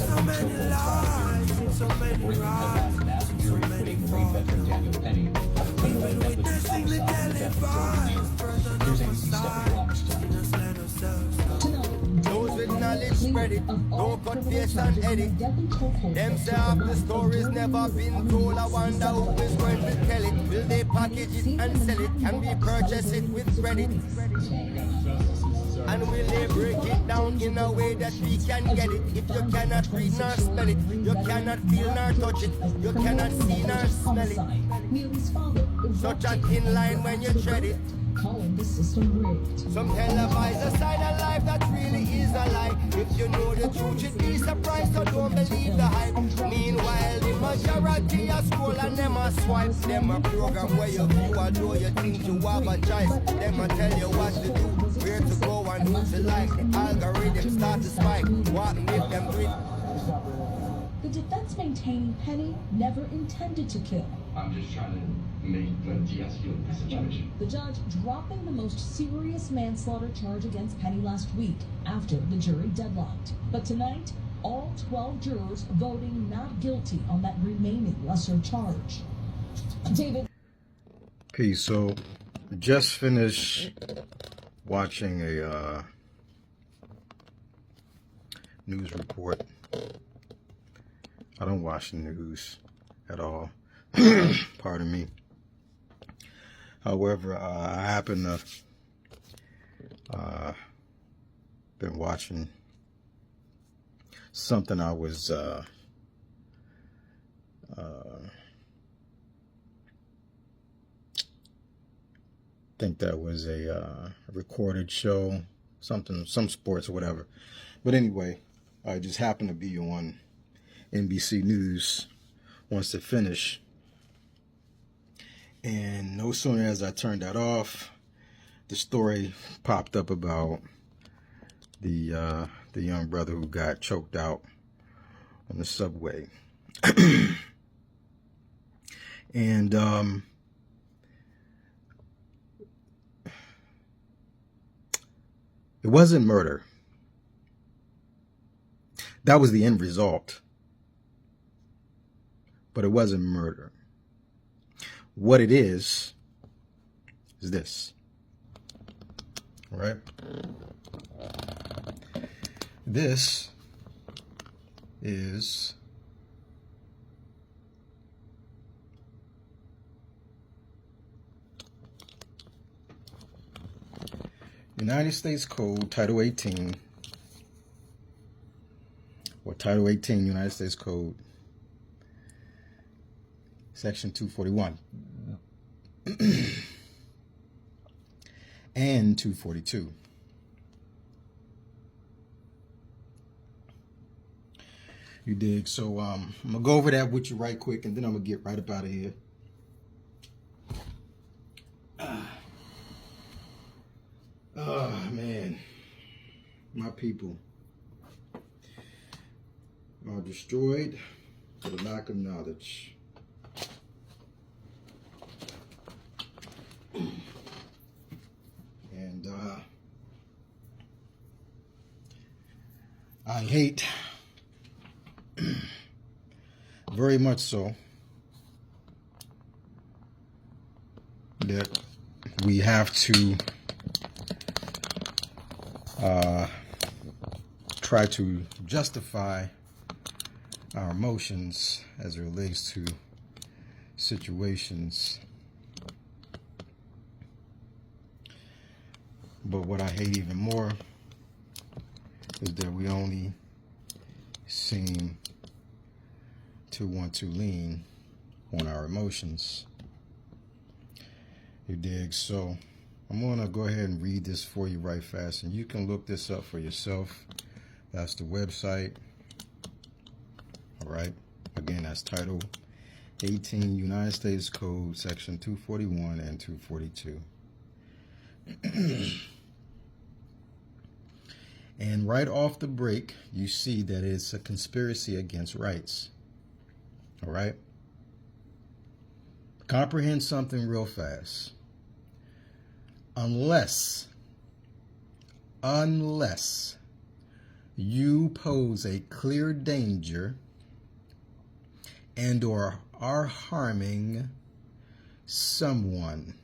so many lies, so many rides, so many falls. Even with the singly televised, further on my side, just let ourselves. Those with knowledge spread it, don't cut face and edit. Them say half the stories never been told. I wonder who is going to tell it. Will they package it and sell it? Can we purchase it with credit? And will they break it down in a way that we can get it? If you cannot read nor spell it, you cannot feel nor touch it, you cannot see nor smell it. Such a thin line when you tread it. Calling the system rigged. Some televise a side of life that really is a lie. If you know the truth, you'd be surprised, so don't believe the hype. Meanwhile, the majority are scroll and them a swipe. Them a program where you view, although you think you have a choice. Them a tell you what to do, where to go and who to like. The algorithm start to spike, what make them do it. The defense maintaining Penny never intended to kill. I'm just trying to de-escalate the situation. The judge dropping the most serious manslaughter charge against Penny last week after the jury deadlocked. But tonight, all 12 jurors voting not guilty on that remaining lesser charge. David. Peace. So, just finished watching a news report. I don't watch the news at all. Pardon me. However, I happen to been watching something I was think that was a recorded show, some sports or whatever. But anyway, I just happened to be on NBC News once it finished, and no sooner as I turned that off, the story popped up about the young brother who got choked out on the subway. And it wasn't murder. That was the end result. But it wasn't murder. What it is this. All right? This is United States Code, Title 18, or Title 18, United States Code, Section 241 and 242. You dig? So I'm gonna go over that with you right quick, and then I'm gonna get right up out of here. Oh man, my people are destroyed for the lack of knowledge. And I hate very much so that we have to try to justify our emotions as it relates to situations. But what I hate even more is that we only seem to want to lean on our emotions. You dig? So I'm going to go ahead and read this for you right fast, and you can look this up for yourself. That's the website. All right. Again, that's Title 18 United States Code, Section 241 and 242. And right off the break, you see that it's a conspiracy against rights. All right? Comprehend something real fast. Unless you pose a clear danger and or are harming someone,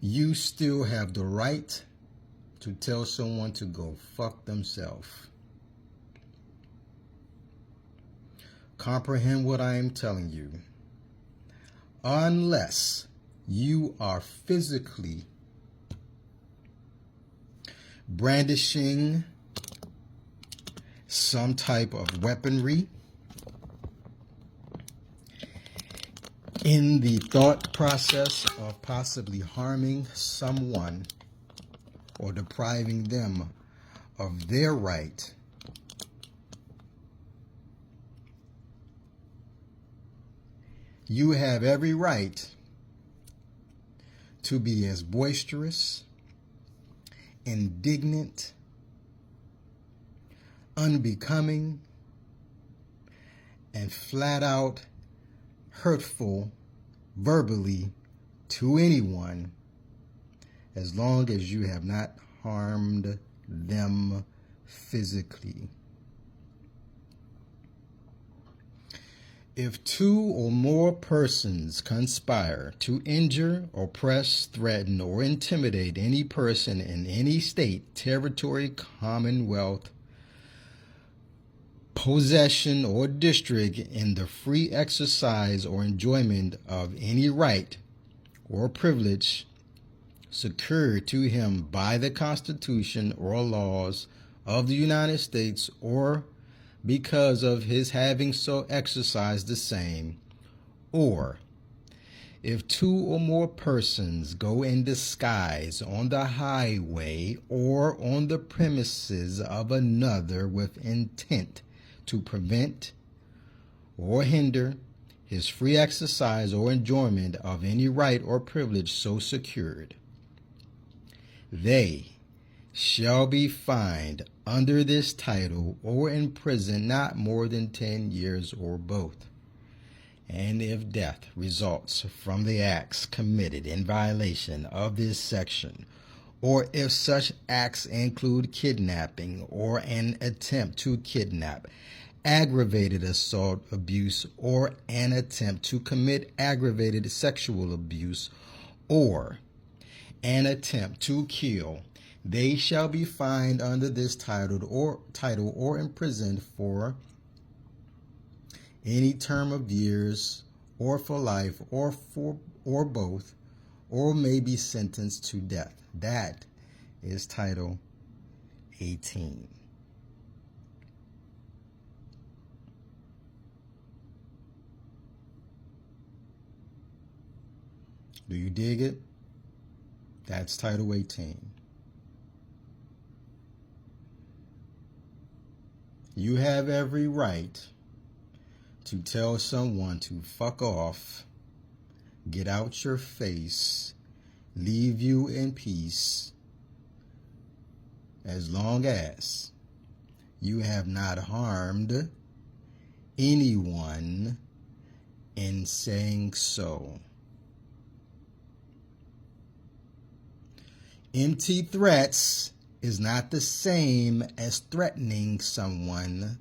you still have the right to tell someone to go fuck themselves. Comprehend what I am telling you. Unless you are physically brandishing some type of weaponry in the thought process of possibly harming someone or depriving them of their right you have every right to be as boisterous, indignant, unbecoming, and flat out hurtful verbally to anyone, as long as you have not harmed them physically. If two or more persons conspire to injure, oppress, threaten, or intimidate any person in any state, territory, commonwealth, possession, or district in the free exercise or enjoyment of any right or privilege secured to him by the Constitution or laws of the United States, or because of his having so exercised the same, or if two or more persons go in disguise on the highway or on the premises of another with intent to prevent or hinder his free exercise or enjoyment of any right or privilege so secured, they shall be fined under this title or imprisoned not more than 10 years or both. And if death results from the acts committed in violation of this section, or if such acts include kidnapping or an attempt to kidnap, aggravated assault, abuse, or an attempt to commit aggravated sexual abuse, or an attempt to kill, they shall be fined under this title or imprisoned for any term of years, or for life, or both, or may be sentenced to death. That is Title 18. Do you dig it? That's Title 18. You have every right to tell someone to fuck off, get out your face, leave you in peace, as long as you have not harmed anyone in saying so. Empty threats is not the same as threatening someone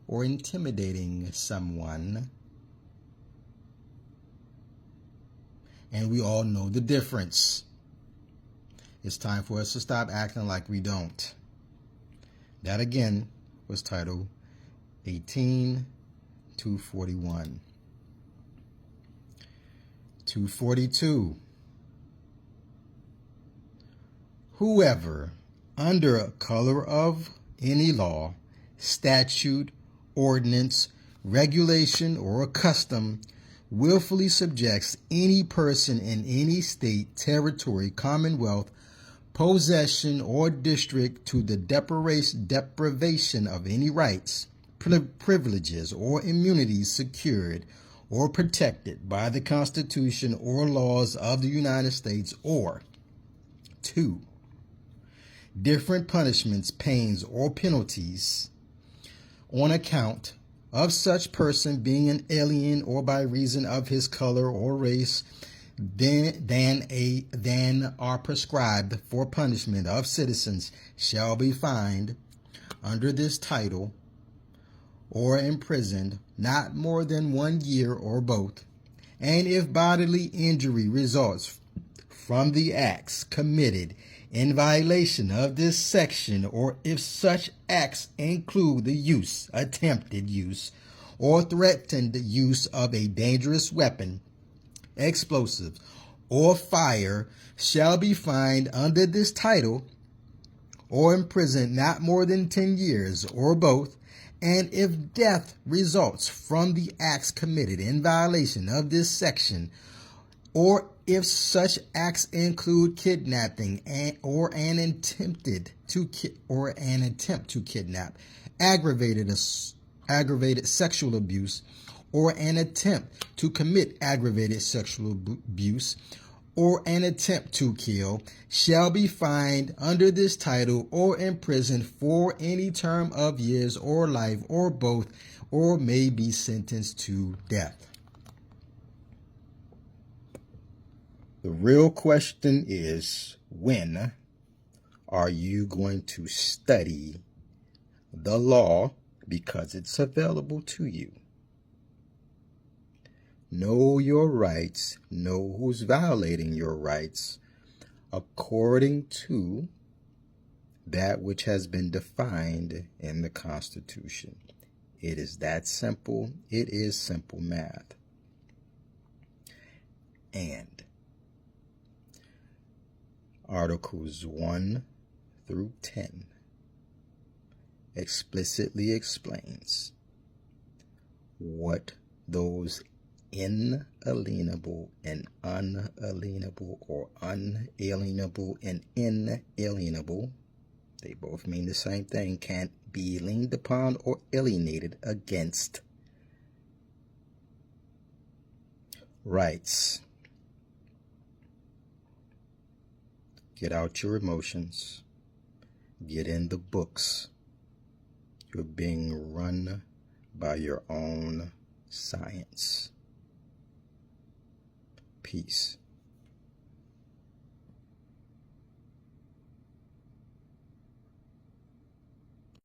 or intimidating someone. And we all know the difference. It's time for us to stop acting like we don't. That again was Title 18, 241. 242. Whoever, under a color of any law, statute, ordinance, regulation, or custom, willfully subjects any person in any state, territory, commonwealth, possession, or district to the deprivation of any rights, privileges, or immunities secured or protected by the Constitution or laws of the United States, or 2. different punishments, pains, or penalties on account of such person being an alien or by reason of his color or race, than are prescribed for punishment of citizens shall be fined under this title or imprisoned not more than 1 year or both. And if bodily injury results from the acts committed in violation of this section, or if such acts include the use, attempted use, or threatened use of a dangerous weapon, explosive, or fire, shall be fined under this title or imprisoned not more than 10 years or both. And if death results from the acts committed in violation of this section, or if such acts include kidnapping or an attempt to kidnap, aggravated sexual abuse, or an attempt to commit aggravated sexual abuse, or an attempt to kill, shall be fined under this title or imprisoned for any term of years or life or both, or may be sentenced to death. The real question is, when are you going to study the law because it's available to you? Know your rights, know who's violating your rights according to that which has been defined in the Constitution. It is that simple. It is simple math. And Articles 1 through 10 explicitly explains what those inalienable and unalienable, or unalienable and inalienable, they both mean the same thing, can't be leaned upon or alienated against rights. Get out your emotions. Get in the books. You're being run by your own science. Peace.